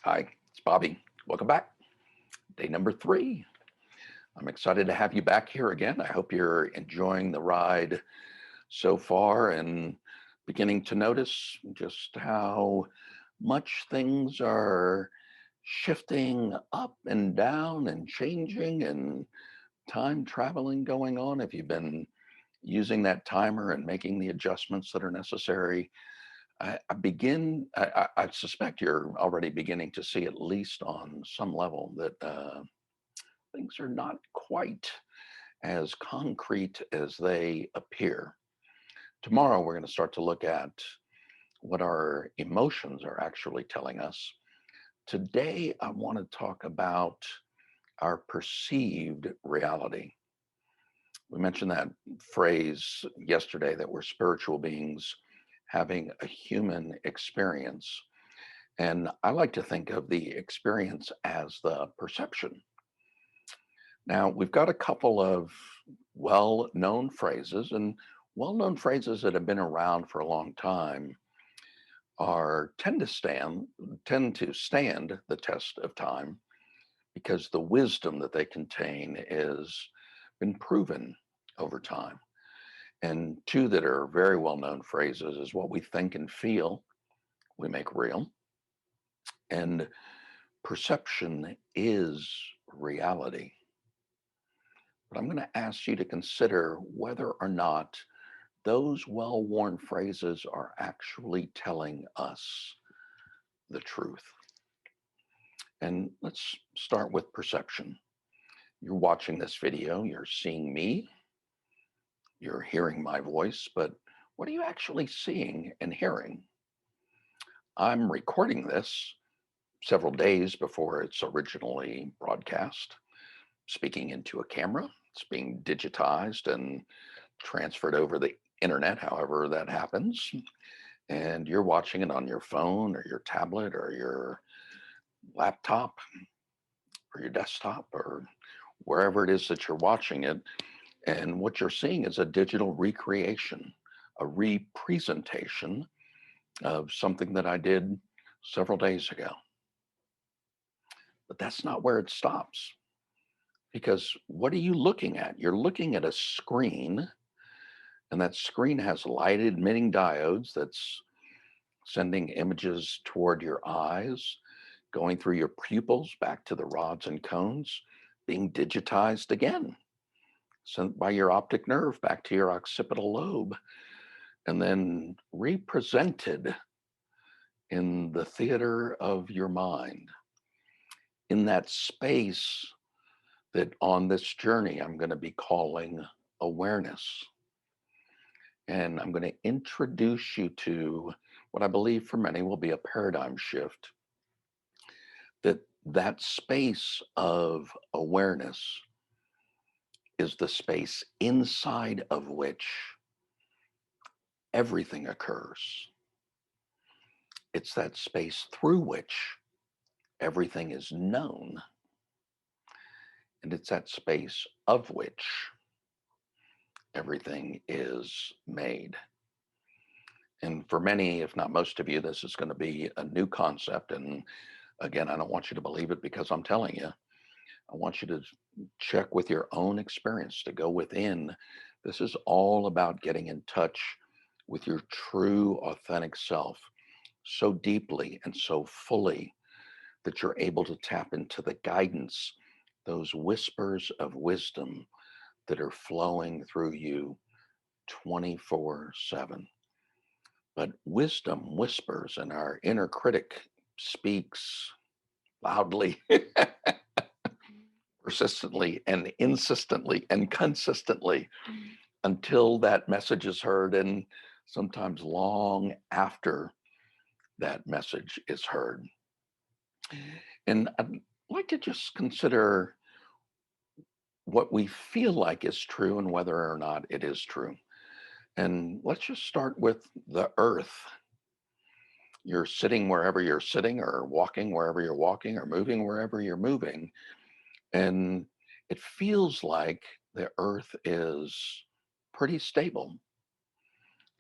Hi, it's Bobby. Welcome back. Day number 3. I'm excited to have you back here again. I hope you're enjoying the ride so far and beginning to notice just how much things are shifting up and down and changing and time traveling going on. If you've been using that timer and making the adjustments that are necessary, I suspect you're already beginning to see, at least on some level, that things are not quite as concrete as they appear. Tomorrow, we're going to start to look at what our emotions are actually telling us. Today, I want to talk about our perceived reality. We mentioned that phrase yesterday, that we're spiritual beings having a human experience. And I like to think of the experience as the perception. Now, we've got a couple of well known phrases, and well known phrases that have been around for a long time are tend to stand the test of time because the wisdom that they contain is been proven over time. And two that are very well known phrases is what we think and feel, we make real, and perception is reality. But I'm going to ask you to consider whether or not those well worn phrases are actually telling us the truth. And let's start with perception. You're watching this video, you're seeing me, you're hearing my voice, but what are you actually seeing and hearing? I'm recording this several days before it's originally broadcast, speaking into a camera. It's being digitized and transferred over the internet, however that happens. And you're watching it on your phone or your tablet or your laptop or your desktop or wherever it is that you're watching it. And what you're seeing is a digital recreation, a representation of something that I did several days ago. But that's not where it stops. Because what are you looking at? You're looking at a screen, and that screen has light emitting diodes that's sending images toward your eyes, going through your pupils back to the rods and cones, being digitized again, sent by your optic nerve back to your occipital lobe, and then represented in the theater of your mind, in that space that on this journey I'm going to be calling awareness. And I'm going to introduce you to what I believe for many will be a paradigm shift, that space of awareness is the space inside of which everything occurs. It's that space through which everything is known. And it's that space of which everything is made. And for many, if not most of you, this is going to be a new concept. And again, I don't want you to believe it because I'm telling you. I want you to check with your own experience, to go within. This is all about getting in touch with your true, authentic self so deeply and so fully that you're able to tap into the guidance, those whispers of wisdom that are flowing through you 24/7. But wisdom whispers, and our inner critic speaks loudly, persistently, and insistently, and consistently until that message is heard, and sometimes long after that message is heard. And I'd like to just consider what we feel like is true and whether or not it is true. And let's just start with the earth. You're sitting wherever you're sitting, or walking wherever you're walking, or moving wherever you're moving. And it feels like the earth is pretty stable.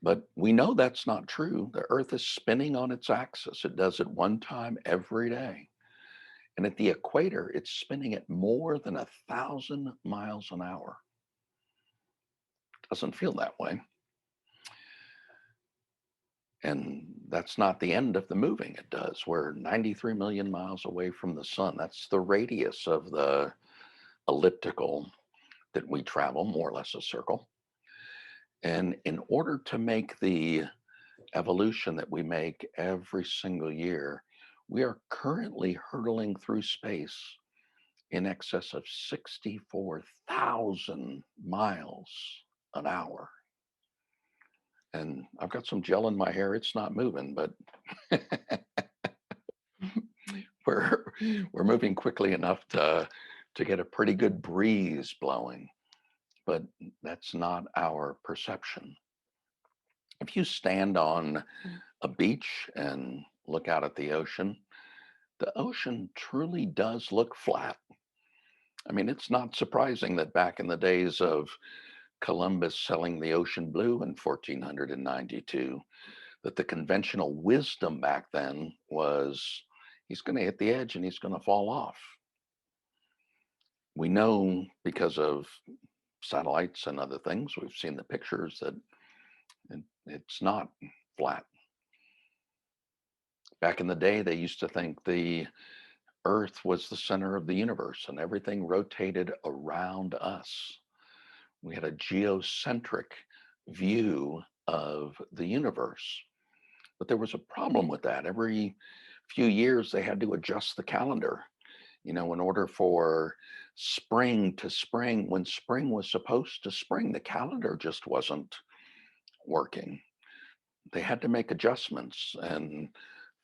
But we know that's not true. The earth is spinning on its axis. It does it one time every day. And at the equator, it's spinning at more than 1,000 miles an hour. Doesn't feel that way. And that's not the end of the moving. It does. We're 93 million miles away from the sun. That's the radius of the elliptical that we travel, more or less a circle. And in order to make the evolution that we make every single year, we are currently hurtling through space in excess of 64,000 miles an hour. And I've got some gel in my hair. It's not moving, but we're we're moving quickly enough to get a pretty good breeze blowing. But that's not our perception. If you stand on a beach and look out at the ocean truly does look flat. I mean, it's not surprising that back in the days of Columbus selling the ocean blue in 1492, that the conventional wisdom back then was he's going to hit the edge and he's going to fall off. We know because of satellites and other things, we've seen the pictures that it's not flat. Back in the day, they used to think the Earth was the center of the universe and everything rotated around us. We had a geocentric view of the universe. But there was a problem with that. Every few years, they had to adjust the calendar, in order for spring to spring. When spring was supposed to spring, the calendar just wasn't working. They had to make adjustments. And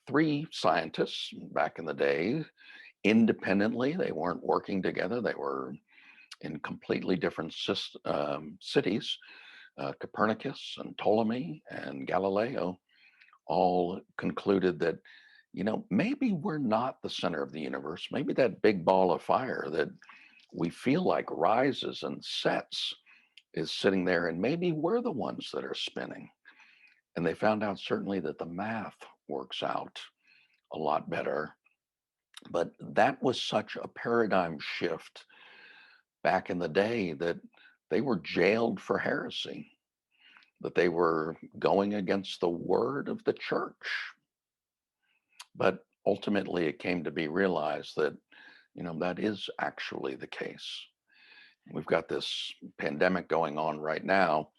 three scientists back in the day, independently, they weren't working together. They were in completely different cities. Copernicus and Ptolemy and Galileo all concluded that, maybe we're not the center of the universe. Maybe that big ball of fire that we feel like rises and sets is sitting there, and maybe we're the ones that are spinning. And they found out certainly that the math works out a lot better. But that was such a paradigm shift back in the day that they were jailed for heresy, that they were going against the word of the church. But ultimately, it came to be realized that, that is actually the case. We've got this pandemic going on right now.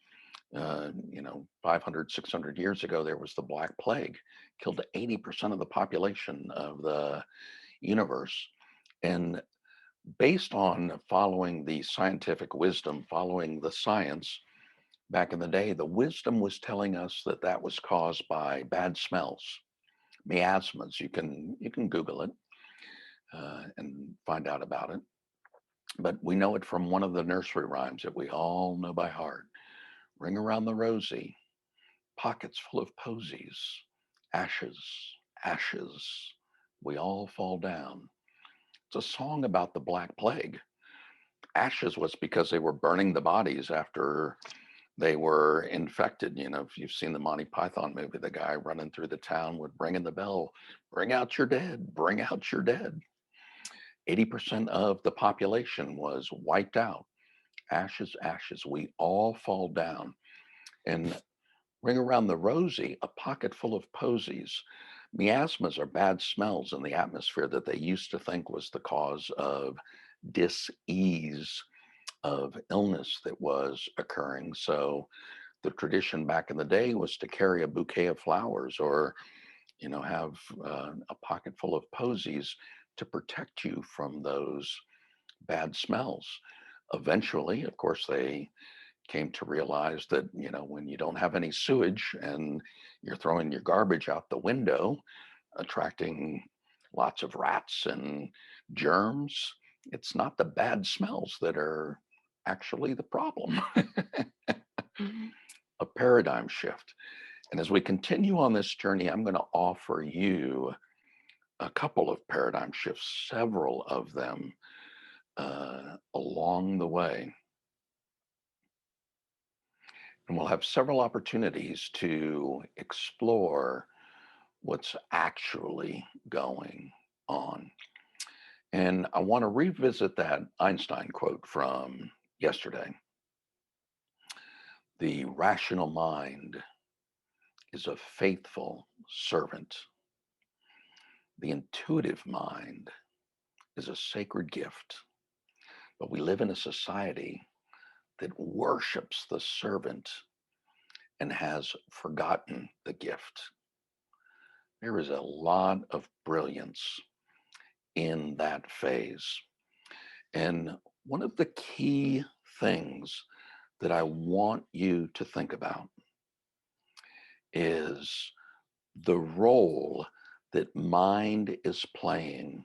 500, 600 years ago, there was the Black Plague, killed 80% of the population of the universe. And based on following the scientific wisdom, following the science, back in the day, the wisdom was telling us that that was caused by bad smells, miasmas. You can Google it and find out about it. But we know it from one of the nursery rhymes that we all know by heart. Ring around the rosy, pockets full of posies, ashes, ashes, we all fall down. It's a song about the Black Plague. Ashes was because they were burning the bodies after they were infected. If you've seen the Monty Python movie, the guy running through the town would ring the bell, bring out your dead, bring out your dead. 80% of the population was wiped out. Ashes, ashes, we all fall down. And ring around the rosy, a pocket full of posies. Miasmas are bad smells in the atmosphere that they used to think was the cause of dis-ease, of illness that was occurring. So the tradition back in the day was to carry a bouquet of flowers or, have a pocket full of posies to protect you from those bad smells. Eventually, of course, they came to realize that, when you don't have any sewage and you're throwing your garbage out the window, attracting lots of rats and germs, it's not the bad smells that are actually the problem. A paradigm shift. And as we continue on this journey, I'm going to offer you a couple of paradigm shifts, several of them along the way. And we'll have several opportunities to explore what's actually going on. And I want to revisit that Einstein quote from yesterday. The rational mind is a faithful servant. The intuitive mind is a sacred gift. But we live in a society that worships the servant and has forgotten the gift. There is a lot of brilliance in that phase. And one of the key things that I want you to think about is the role that mind is playing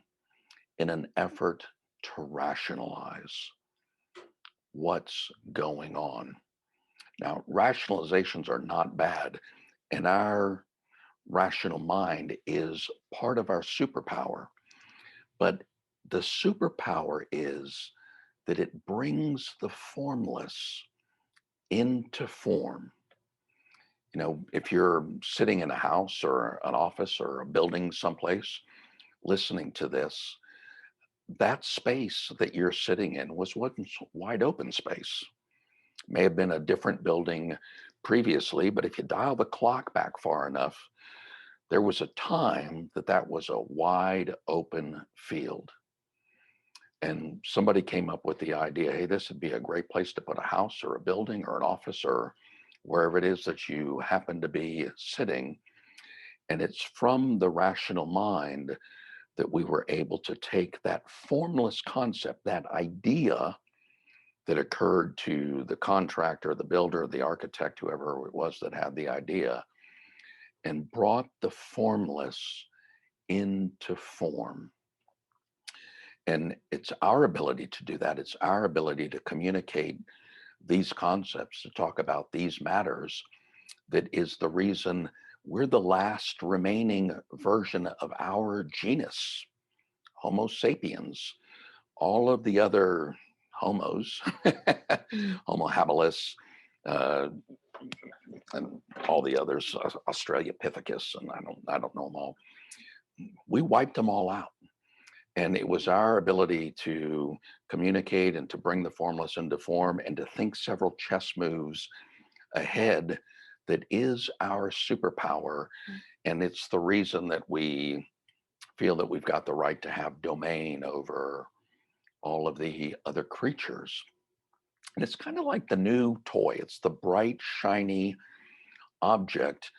in an effort to rationalize what's going on. Now, rationalizations are not bad, and our rational mind is part of our superpower. But the superpower is that it brings the formless into form. You know, if you're sitting in a house or an office or a building someplace listening to this, that space that you're sitting in was once wide open space. May have been a different building previously, but if you dial the clock back far enough, there was a time that that was a wide open field. And somebody came up with the idea, hey, this would be a great place to put a house or a building or an office or wherever it is that you happen to be sitting. And it's from the rational mind that we were able to take that formless concept, that idea that occurred to the contractor, the builder, the architect, whoever it was that had the idea, and brought the formless into form. And it's our ability to do that. It's our ability to communicate these concepts, to talk about these matters, that is the reason we're the last remaining version of our genus, Homo sapiens. All of the other homos, Homo habilis, uh, and all the others, Australopithecus, and I don't know them all. We wiped them all out. And it was our ability to communicate and to bring the formless into form and to think several chess moves ahead that is our superpower. And it's the reason that we feel that we've got the right to have domain over all of the other creatures. And it's kind of like the new toy. It's the bright, shiny object.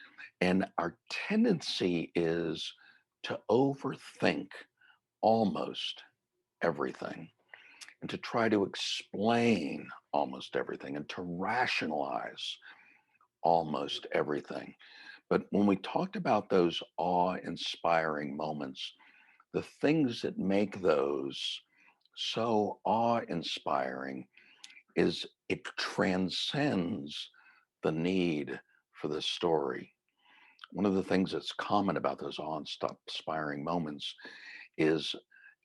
And our tendency is to overthink almost everything and to try to explain almost everything and to rationalize almost everything. But when we talked about those awe-inspiring moments, the things that make those so awe-inspiring is it transcends the need for the story. One of the things that's common about those awe-inspiring moments is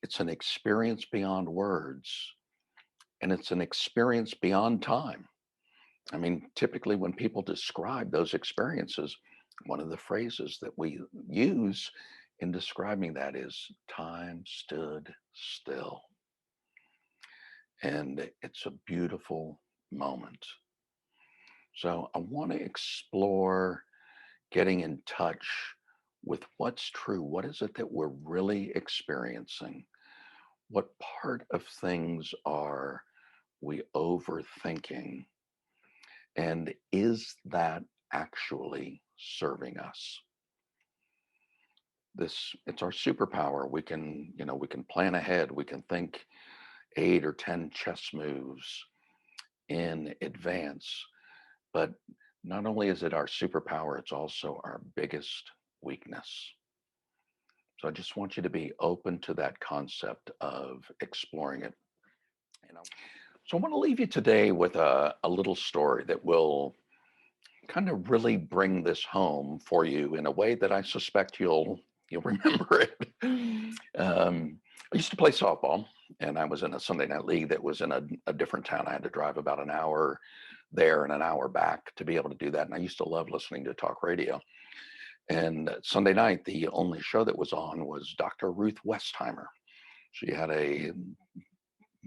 it's an experience beyond words and it's an experience beyond time. I mean, typically when people describe those experiences, one of the phrases that we use in describing that is time stood still. And it's a beautiful moment. So I want to explore getting in touch with what's true. What is it that we're really experiencing? What part of things are we overthinking? And is that actually serving us? It's our superpower. We can plan ahead. We can think 8 or 10 chess moves in advance. But not only is it our superpower, it's also our biggest weakness. So I just want you to be open to that concept of exploring it. You know? So I want to leave you today with a little story that will kind of really bring this home for you in a way that I suspect you'll remember it. I used to play softball, and I was in a Sunday night league that was in a different town. I had to drive about an hour there and an hour back to be able to do that. And I used to love listening to talk radio. And Sunday night, the only show that was on was Dr. Ruth Westheimer. She had a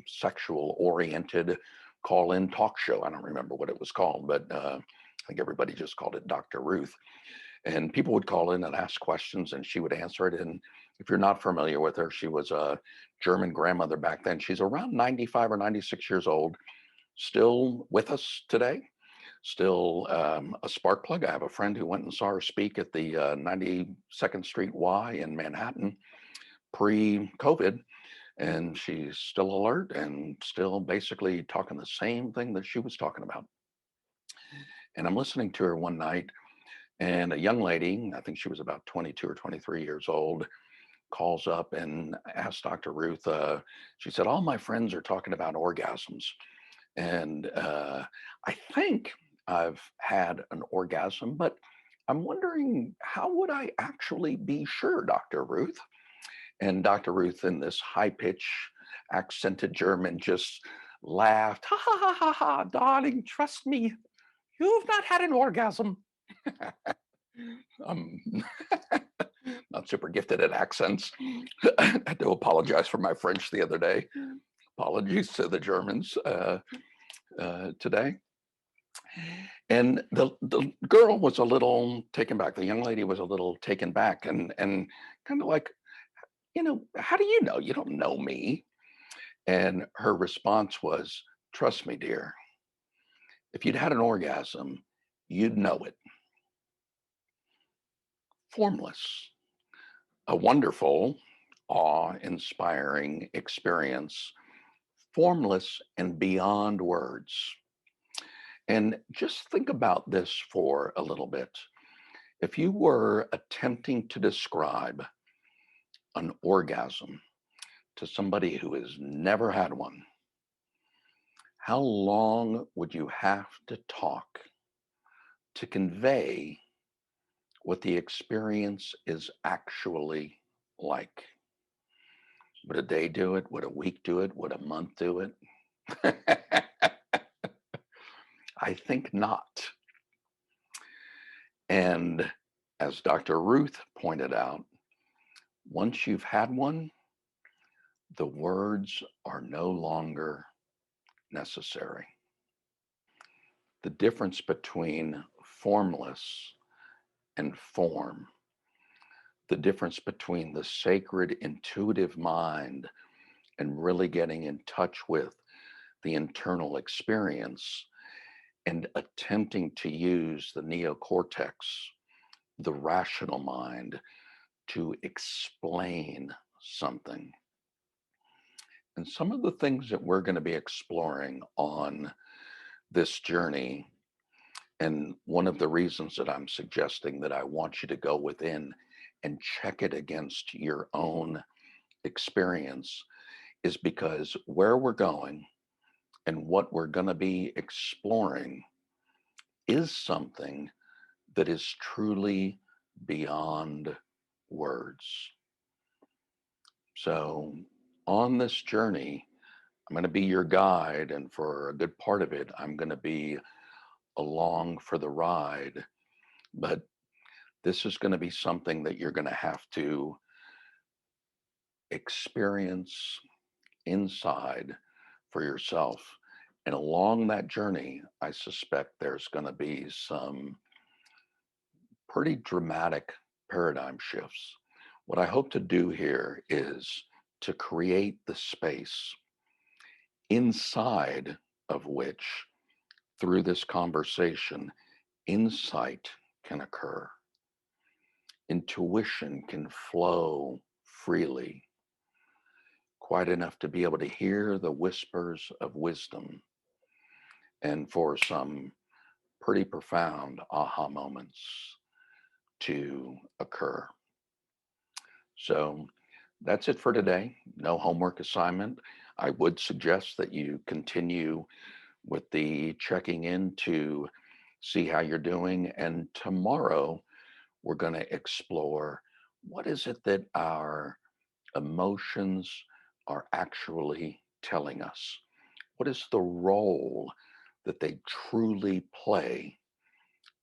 sexual oriented call-in talk show. I don't remember what it was called, but I think everybody just called it Dr. Ruth. And people would call in and ask questions, and she would answer it. And if you're not familiar with her, she was a German grandmother back then. She's around 95 or 96 years old, still with us today, still a spark plug. I have a friend who went and saw her speak at the 92nd Street Y in Manhattan pre-COVID, and she's still alert and still basically talking the same thing that she was talking about. And I'm listening to her one night, and a young lady, I think she was about 22 or 23 years old, calls up and asks Dr. Ruth, she said, all my friends are talking about orgasms. And I think I've had an orgasm, but I'm wondering, how would I actually be sure, Dr. Ruth? And Dr. Ruth, in this high pitch accented German, just laughed, ha ha ha ha ha, darling, trust me, you've not had an orgasm. I'm not super gifted at accents. I had to apologize for my French the other day. Apologies to the Germans today. And the girl was a little taken back. The young lady was a little taken back and kind of like, how do you know? You don't know me. And her response was, trust me, dear, if you'd had an orgasm, you'd know it. Formless, a wonderful, awe-inspiring experience, formless and beyond words. And just think about this for a little bit. If you were attempting to describe an orgasm to somebody who has never had one, how long would you have to talk to convey what the experience is actually like? Would a day do it? Would a week do it? Would a month do it? I think not. And as Dr. Ruth pointed out, once you've had one, the words are no longer necessary. The difference between formless and form, the difference between the sacred intuitive mind and really getting in touch with the internal experience and attempting to use the neocortex, the rational mind, to explain something. And some of the things that we're going to be exploring on this journey, and one of the reasons that I'm suggesting that I want you to go within and check it against your own experience, is because where we're going and what we're going to be exploring is something that is truly beyond words. So on this journey, I'm going to be your guide, and for a good part of it, I'm going to be along for the ride. But this is going to be something that you're going to have to experience inside for yourself. And along that journey, I suspect there's going to be some pretty dramatic paradigm shifts. What I hope to do here is to create the space inside of which, through this conversation, insight can occur. Intuition can flow freely, quite enough to be able to hear the whispers of wisdom, and for some pretty profound aha moments to occur. So that's it for today. No homework assignment. I would suggest that you continue with the checking in to see how you're doing. And tomorrow, we're going to explore what is it that our emotions are actually telling us? What is the role that they truly play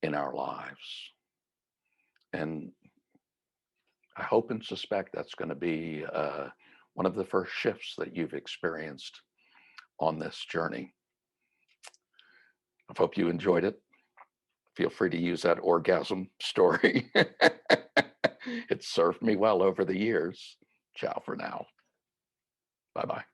in our lives? And I hope and suspect that's going to be one of the first shifts that you've experienced on this journey. I hope you enjoyed it. Feel free to use that orgasm story. It served me well over the years. Ciao for now. Bye bye.